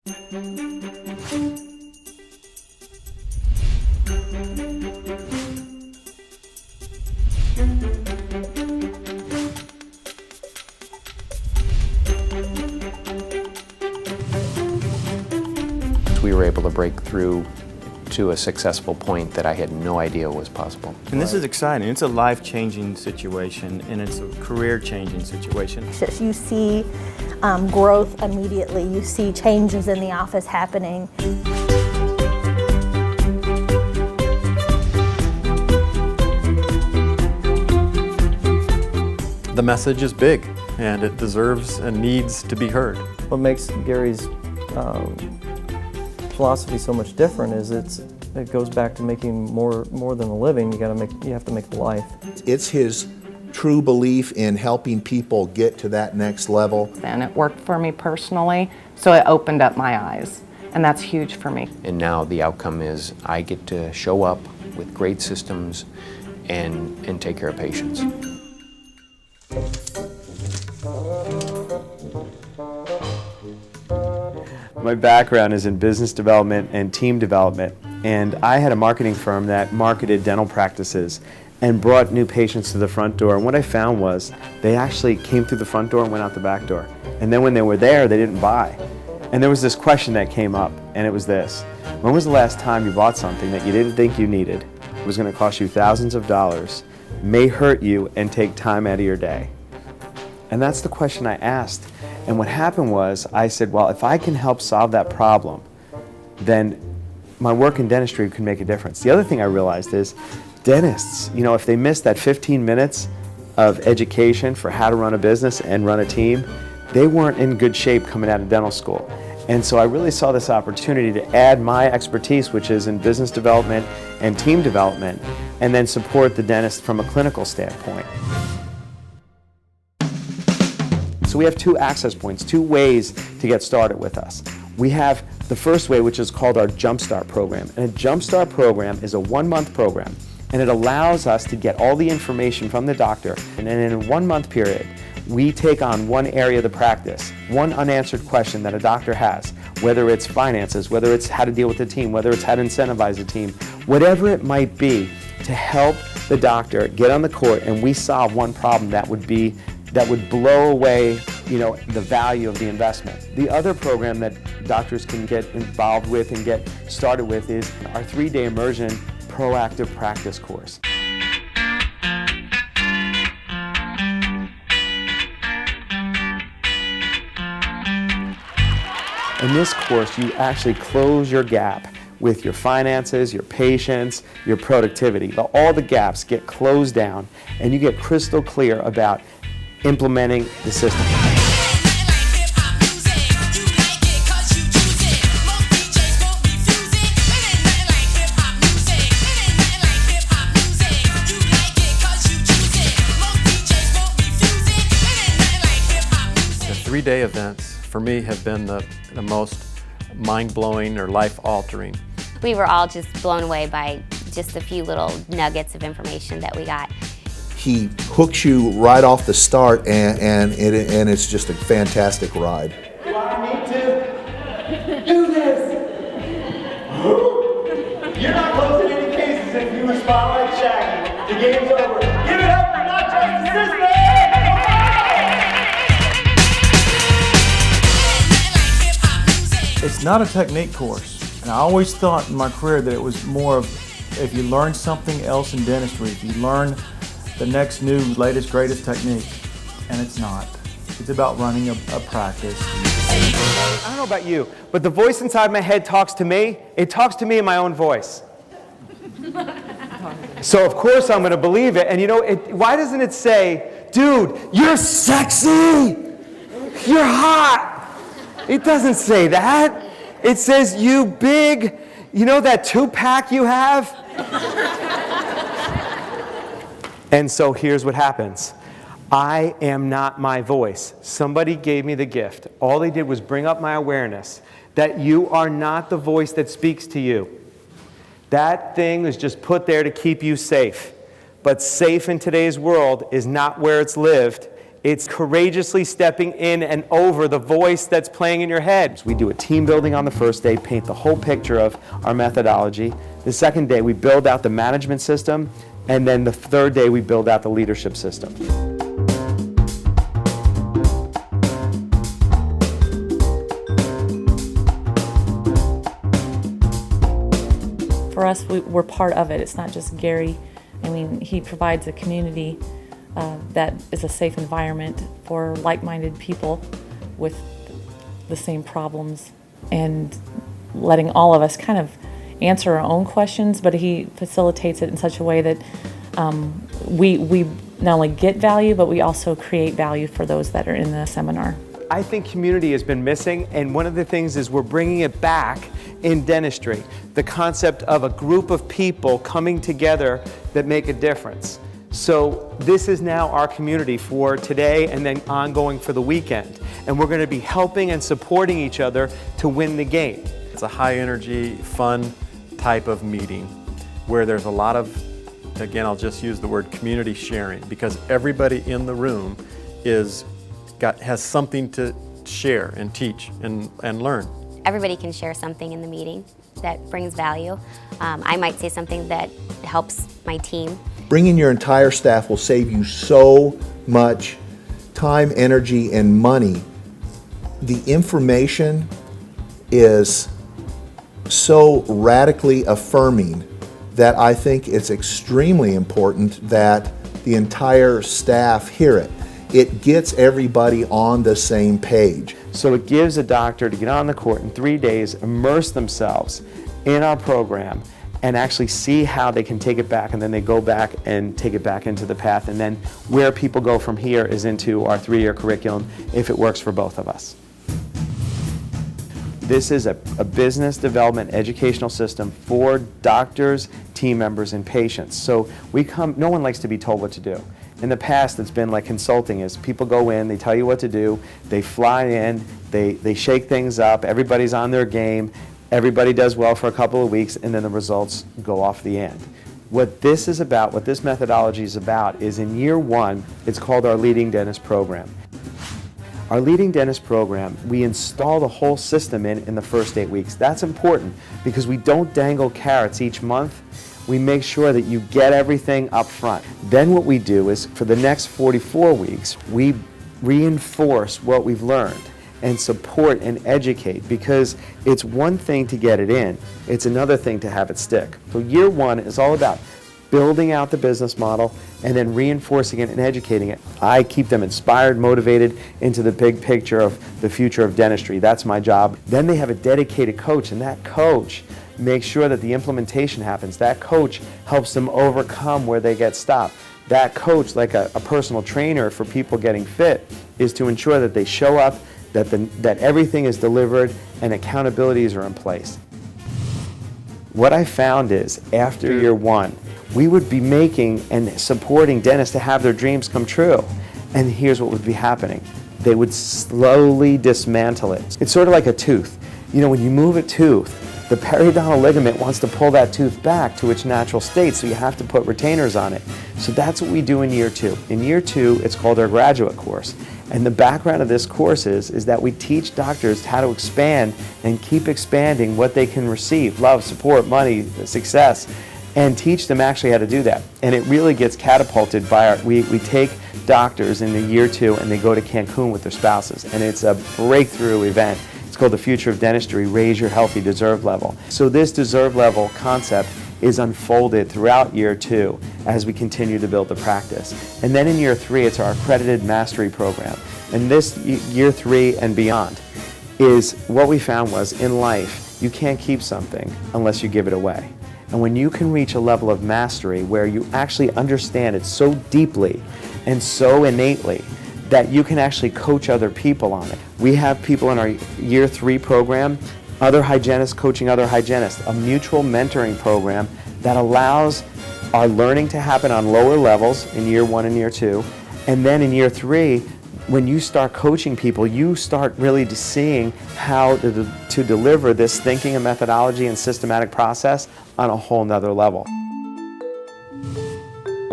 We were able to break through to a successful point that I had no idea was possible. And this is exciting. It's a life-changing situation, and it's a career-changing situation. You see growth immediately. You see changes in the office happening. The message is big, and it deserves and needs to be heard. What makes Gary's philosophy so much different is it goes back to making more than a living. You have to make a life. It's his true belief in helping people get to that next level. And it worked for me personally, so it opened up my eyes, and that's huge for me. And now the outcome is I get to show up with great systems and take care of patients. My background is in business development and team development, and I had a marketing firm that marketed dental practices and brought new patients to the front door. And what I found was they actually came through the front door and went out the back door. And then when they were there, they didn't buy. And there was this question that came up, and it was this: when was the last time you bought something that you didn't think you needed, it was going to cost you thousands of dollars, may hurt you, and take time out of your day? And that's the question I asked. And what happened was I said, well, if I can help solve that problem, then my work in dentistry can make a difference. The other thing I realized is dentists, if they miss that 15 minutes of education for how to run a business and run a team, they weren't in good shape coming out of dental school. And so I really saw this opportunity to add my expertise, which is in business development and team development, and then support the dentist from a clinical standpoint. So we have two access points, two ways to get started with us. We have the first way, which is called our Jumpstart program. And a Jumpstart program is a 1-month program, and it allows us to get all the information from the doctor. And in a 1-month period, we take on one area of the practice, one unanswered question that a doctor has, whether it's finances, whether it's how to deal with the team, whether it's how to incentivize the team, whatever it might be, to help the doctor get on the court, and we solve one problem that would blow away, the value of the investment. The other program that doctors can get involved with and get started with is our 3-day immersion proactive practice course. In this course, you actually close your gap with your finances, your patients, your productivity. All the gaps get closed down, and you get crystal clear about implementing the system. The 3-day events, for me, have been the most mind-blowing or life-altering. We were all just blown away by just a few little nuggets of information that we got. He hooks you right off the start, and it's just a fantastic ride. You want me to do this? You're not closing any cases if you respond like Shaggy. The game's over. Give it up for Not Just the System! It's not a technique course, and I always thought in my career that it was more of, if you learn something else in dentistry, if you learn the next new, latest, greatest technique, and it's not. It's about running a practice. I don't know about you, but the voice inside my head talks to me. It talks to me in my own voice. So of course I'm going to believe it. And why doesn't it say, dude, you're sexy, you're hot? It doesn't say that. It says, you big, that 2-pack you have? And so here's what happens. I am not my voice. Somebody gave me the gift. All they did was bring up my awareness that you are not the voice that speaks to you. That thing is just put there to keep you safe. But safe in today's world is not where it's lived. It's courageously stepping in and over the voice that's playing in your head. We do a team building on the first day, paint the whole picture of our methodology. The second day, we build out the management system, and then the third day, we build out the leadership system. For us, we're part of it. It's not just Gary. I mean, he provides a community that is a safe environment for like-minded people with the same problems, and letting all of us kind of answer our own questions, but he facilitates it in such a way that we not only get value, but we also create value for those that are in the seminar. I think community has been missing, and one of the things is we're bringing it back in dentistry. The concept of a group of people coming together that make a difference. So this is now our community for today and then ongoing for the weekend. And we're going to be helping and supporting each other to win the game. It's a high energy, fun type of meeting where there's a lot of, again, I'll just use the word community sharing, because everybody in the room has something to share and teach and learn. Everybody can share something in the meeting that brings value. I might say something that helps my team. Bringing your entire staff will save you so much time, energy, and money. The information is so radically affirming that I think it's extremely important that the entire staff hear it. It gets everybody on the same page. So it gives a doctor to get on the court in 3 days, immerse themselves in our program, and actually see how they can take it back, and then they go back and take it back into the path. And then where people go from here is into our 3-year curriculum, if it works for both of us. This is a business development educational system for doctors, team members, and patients. So no one likes to be told what to do. In the past, it's been like consulting is people go in, they tell you what to do, they fly in, they shake things up, everybody's on their game, everybody does well for a couple of weeks, and then the results go off the end. What this is about, what this methodology is about, is in year 1, it's called our Leading Dentist Program. Our Leading Dentist Program, we install the whole system in the first 8 weeks. That's important because we don't dangle carrots each month. We make sure that you get everything up front. Then what we do is for the next 44 weeks, we reinforce what we've learned and support and educate, because it's one thing to get it in, it's another thing to have it stick. So year 1 is all about building out the business model and then reinforcing it and educating it. I keep them inspired, motivated into the big picture of the future of dentistry. That's my job. Then they have a dedicated coach, and that coach makes sure that the implementation happens. That coach helps them overcome where they get stopped. That coach, like a personal trainer for people getting fit, is to ensure that they show up, that everything is delivered and accountabilities are in place. What I found is after year 1, we would be making and supporting dentists to have their dreams come true. And here's what would be happening. They would slowly dismantle it. It's sort of like a tooth. You know, when you move a tooth, the periodontal ligament wants to pull that tooth back to its natural state, so you have to put retainers on it. So that's what we do in year 2. In year 2, it's called our graduate course. And the background of this course is that we teach doctors how to expand and keep expanding what they can receive: love, support, money, success, and teach them actually how to do that. And it really gets catapulted by we take doctors in the year 2 and they go to Cancun with their spouses, and it's a breakthrough event. It's called the Future of Dentistry, Raise Your Healthy Deserve Level. So this deserve level concept is unfolded throughout year 2 as we continue to build the practice. And then in year 3, it's our accredited mastery program. And this year 3 and beyond is what we found was in life, you can't keep something unless you give it away. And when you can reach a level of mastery where you actually understand it so deeply and so innately that you can actually coach other people on it. We have people in our year 3 program, other hygienists coaching other hygienists, a mutual mentoring program that allows our learning to happen on lower levels in year 1 and year 2. And then in year 3, when you start coaching people, you start really seeing how to deliver this thinking and methodology and systematic process on a whole nother level.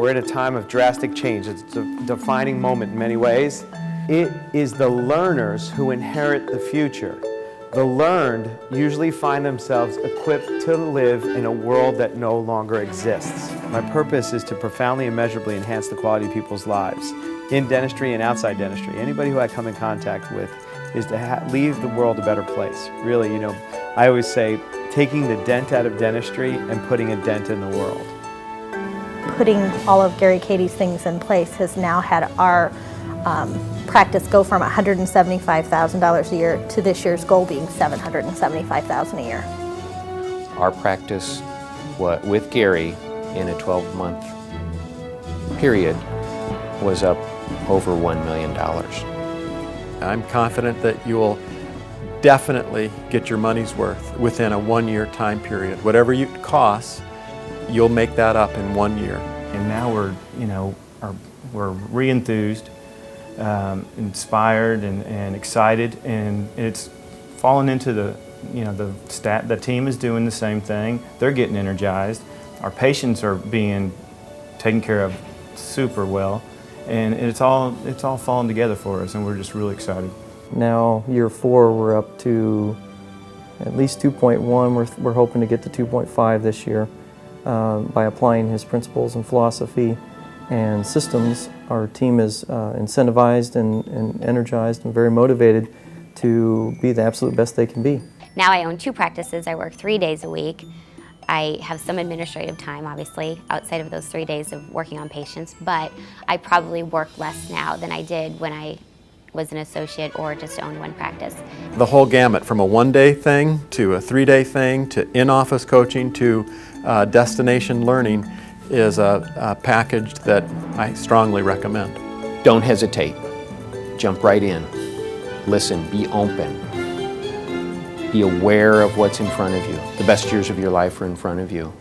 We're at a time of drastic change. It's a defining moment in many ways. It is the learners who inherit the future. The learned usually find themselves equipped to live in a world that no longer exists. My purpose is to profoundly and measurably enhance the quality of people's lives, in dentistry and outside dentistry. Anybody who I come in contact with is to leave the world a better place. Really, I always say, taking the dent out of dentistry and putting a dent in the world. Putting all of Gary Katie's things in place has now had our practice go from $175,000 a year to this year's goal being $775,000 a year. Our practice with Gary in a 12-month period was up over $1 million. I'm confident that you will definitely get your money's worth within a 1-year time period. Whatever it costs, you'll make that up in 1 year. And now we're re-enthused, inspired and excited, and it's fallen into the team is doing the same thing. They're getting energized. Our patients are being taken care of super well, and it's all falling together for us, and we're just really excited. Now, year 4, we're up to at least 2.1. We're hoping to get to 2.5 this year. By applying his principles and philosophy and systems, our team is incentivized and energized and very motivated to be the absolute best they can be. Now I own 2 practices. I work 3 days a week. I have some administrative time, obviously, outside of those 3 days of working on patients, but I probably work less now than I did when I was an associate or just owned one practice. The whole gamut, from a 1-day thing to a 3-day thing to in-office coaching to destination learning, is a package that I strongly recommend. Don't hesitate. Jump right in. Listen, be open. Be aware of what's in front of you. The best years of your life are in front of you.